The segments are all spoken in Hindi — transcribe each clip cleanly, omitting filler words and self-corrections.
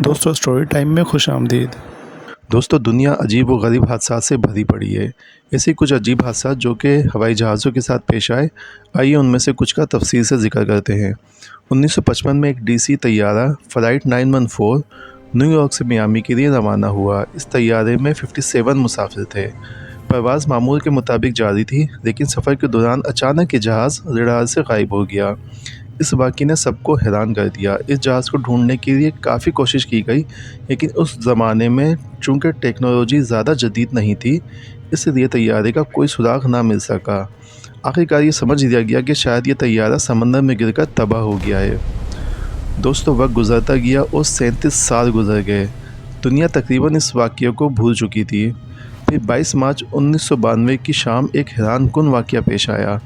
दोस्तों स्टोरी टाइम में खुश आमदीद। दोस्तों दुनिया अजीब व गरीब हादसा से भरी पड़ी है। ऐसे कुछ अजीब हादसा जो कि हवाई जहाज़ों के साथ पेश आए, आइए उनमें से कुछ का तफसील से जिक्र करते हैं। 1955 में एक डीसी तैयारा फ़्लाइट 914 न्यूयॉर्क से मियामी के लिए रवाना हुआ। इस तैयारे में 57 मुसाफिर थे। परवाज़ मामूल के मुताबिक जारी थी, लेकिन सफ़र के दौरान अचानक ये जहाज़ रडार से गायब हो गया। इस वाक़ये ने सबको हैरान कर दिया। इस जहाज़ को ढूंढने के लिए काफ़ी कोशिश की गई, लेकिन उस ज़माने में चूँकि टेक्नोलॉजी ज़्यादा जदीद नहीं थी, इसलिए तैयारे का कोई सुराग ना मिल सका। आखिरकार ये समझ लिया गया कि शायद ये तैयारा समंदर में गिरकर तबाह हो गया है। दोस्तों वक्त गुजरता गया और 37 साल गुजर गए। दुनिया तकरीबन इस वाक़ये को भूल चुकी थी। फिर 22 मार्च 1992 की शाम एक हैरानकुन वाक़या पेश आया।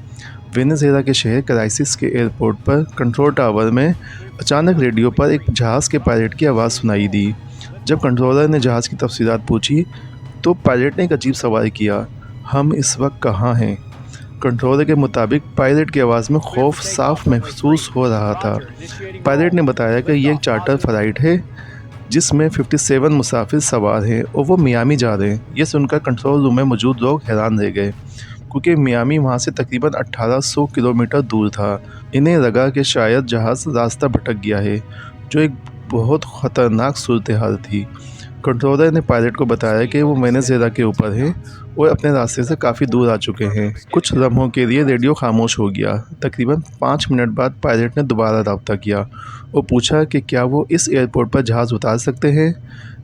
वेनेज़ुएला के शहर कराइसिस के एयरपोर्ट पर कंट्रोल टावर में अचानक रेडियो पर एक जहाज़ के पायलट की आवाज़ सुनाई दी। जब कंट्रोलर ने जहाज़ की तफसीलात पूछी तो पायलट ने एक अजीब सवाल किया, हम इस वक्त कहाँ हैं? कंट्रोलर के मुताबिक पायलट की आवाज़ में खौफ साफ महसूस हो रहा था। पायलट ने बताया कि यह एक चार्टर फ़्लाइट है जिसमें 57 मुसाफिर सवार हैं और वो मियामी जा रहे हैं। ये सुनकर कंट्रोल रूम में मौजूद लोग हैरान रह गए, क्योंकि मियामी वहाँ से तकरीबन 1800 किलोमीटर दूर था। इन्हें लगा कि शायद जहाज़ रास्ता भटक गया है, जो एक बहुत ख़तरनाक सूरत हाल थी। कंट्रोलर ने पायलट को बताया कि वो वेनेज़ुएला के ऊपर है और अपने रास्ते से काफ़ी दूर आ चुके हैं। कुछ लम्हों के लिए रेडियो खामोश हो गया। तकरीबन 5 मिनट बाद पायलट ने दोबारा रब्ता किया और पूछा कि क्या वो इस एयरपोर्ट पर जहाज़ उतार सकते हैं।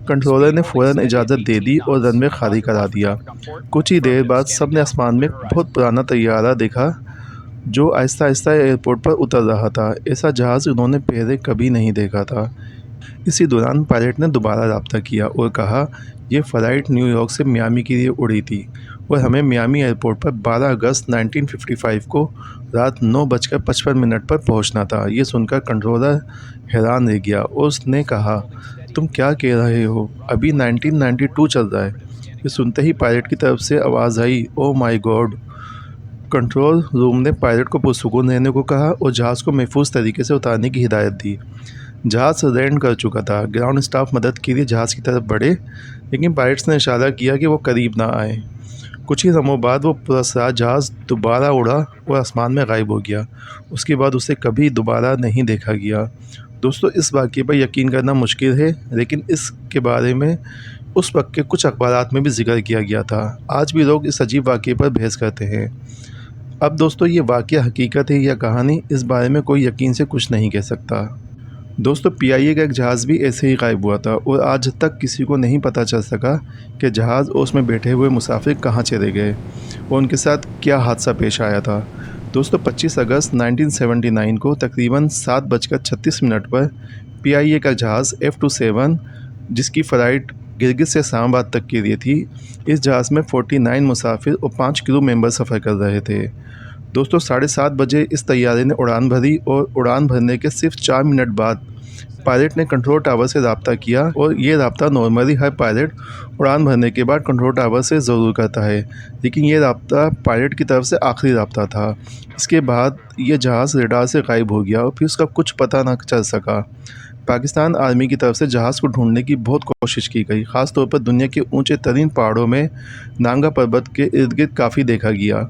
कंट्रोलर ने फ़ौरन इजाज़त दे दी और रनवे खाली करा दिया। कुछ ही देर बाद सब ने आसमान में एक बहुत पुराना तैयारा देखा जो आहिस्ता आहिस्ता एयरपोर्ट पर उतर रहा था। ऐसा जहाज़ उन्होंने पहले कभी नहीं देखा था। इसी दौरान पायलट ने दोबारा रब्ता किया और कहा, यह फ़्लाइट न्यूयॉर्क से मियामी के लिए उड़ी थी और हमें मियामी एयरपोर्ट पर 12 अगस्त 1955 को रात 9:55 पर पहुंचना था। ये सुनकर कंट्रोलर हैरान रह गया और उसने कहा, तुम क्या कह रहे हो? अभी 1992 चल रहा है। ये सुनते ही पायलट की तरफ से आवाज़ आई, oh my God. Control room ने पायलट को पुरसुकून रहने को कहा और जहाज़ को महफूज तरीके से उतारने की हिदायत दी। जहाज़ लैंड कर चुका था। ग्राउंड स्टाफ मदद के लिए जहाज़ की तरफ बढ़े, लेकिन पायलट्स ने इशारा किया कि वो करीब ना आए। कुछ ही लम्हों बाद वो पुरस्कार जहाज़ दोबारा उड़ा और आसमान में गायब हो गया। उसके बाद उसे कभी दोबारा नहीं देखा गया। दोस्तों इस वाक़ये पर यकीन करना मुश्किल है, लेकिन इसके बारे में उस वक्त के कुछ अखबारात में भी जिक्र किया गया था। आज भी लोग इस अजीब वाक़ये पर बहस करते हैं। अब दोस्तों ये वाक़या हकीकत है या कहानी, इस बारे में कोई यकीन से कुछ नहीं कह सकता। दोस्तों PIA का एक जहाज़ भी ऐसे ही गायब हुआ था और आज तक किसी को नहीं पता चल सका कि जहाज़ और उसमें बैठे हुए मुसाफिर कहाँ चले गए और उनके साथ क्या हादसा पेश आया था। दोस्तों 25 अगस्त 1979 को तकरीबन 7:36 पर PIA का जहाज़ F-27 जिसकी फ़्लाइट गिरगित से इस्लामाबाद तक के लिए थी, इस जहाज़ में 49 मुसाफिर और 5 क्रू मेंबर सफ़र कर रहे थे। दोस्तों 7:30 बजे इस तैयारे ने उड़ान भरी और उड़ान भरने के सिर्फ 4 मिनट बाद पायलट ने कंट्रोल टावर से रब्ता किया और ये रब्ता नॉर्मली हर पायलट उड़ान भरने के बाद कंट्रोल टावर से ज़रूर करता है, लेकिन ये रब्ता पायलट की तरफ से आखिरी रब्ता था। इसके बाद ये जहाज़ रडार से गायब हो गया और फिर उसका कुछ पता ना चल सका। पाकिस्तान आर्मी की तरफ से जहाज़ को ढूंढने की बहुत कोशिश की गई। ख़ास तौर पर दुनिया के ऊंचे तरीन पहाड़ों में नांगा पर्वत के इर्द गिर्द काफ़ी देखा गया,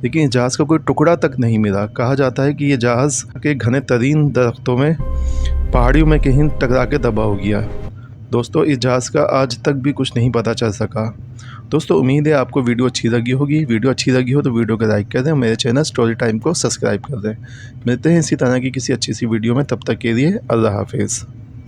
लेकिन इस जहाज़ का कोई टुकड़ा तक नहीं मिला। कहा जाता है कि यह जहाज़ के घने तरीन दरख्तों में पहाड़ियों में कहीं टकरा के तबाह हो गया। दोस्तों इस जहाज़ का आज तक भी कुछ नहीं पता चल सका। दोस्तों उम्मीद है आपको वीडियो अच्छी लगी होगी। वीडियो अच्छी लगी हो तो वीडियो को लाइक कर दें, मेरे चैनल स्टोरी टाइम को सब्सक्राइब कर दें। मिलते हैं इसी तरह की किसी अच्छी सी वीडियो में, तब तक के लिए अल्लाह हाफिज़।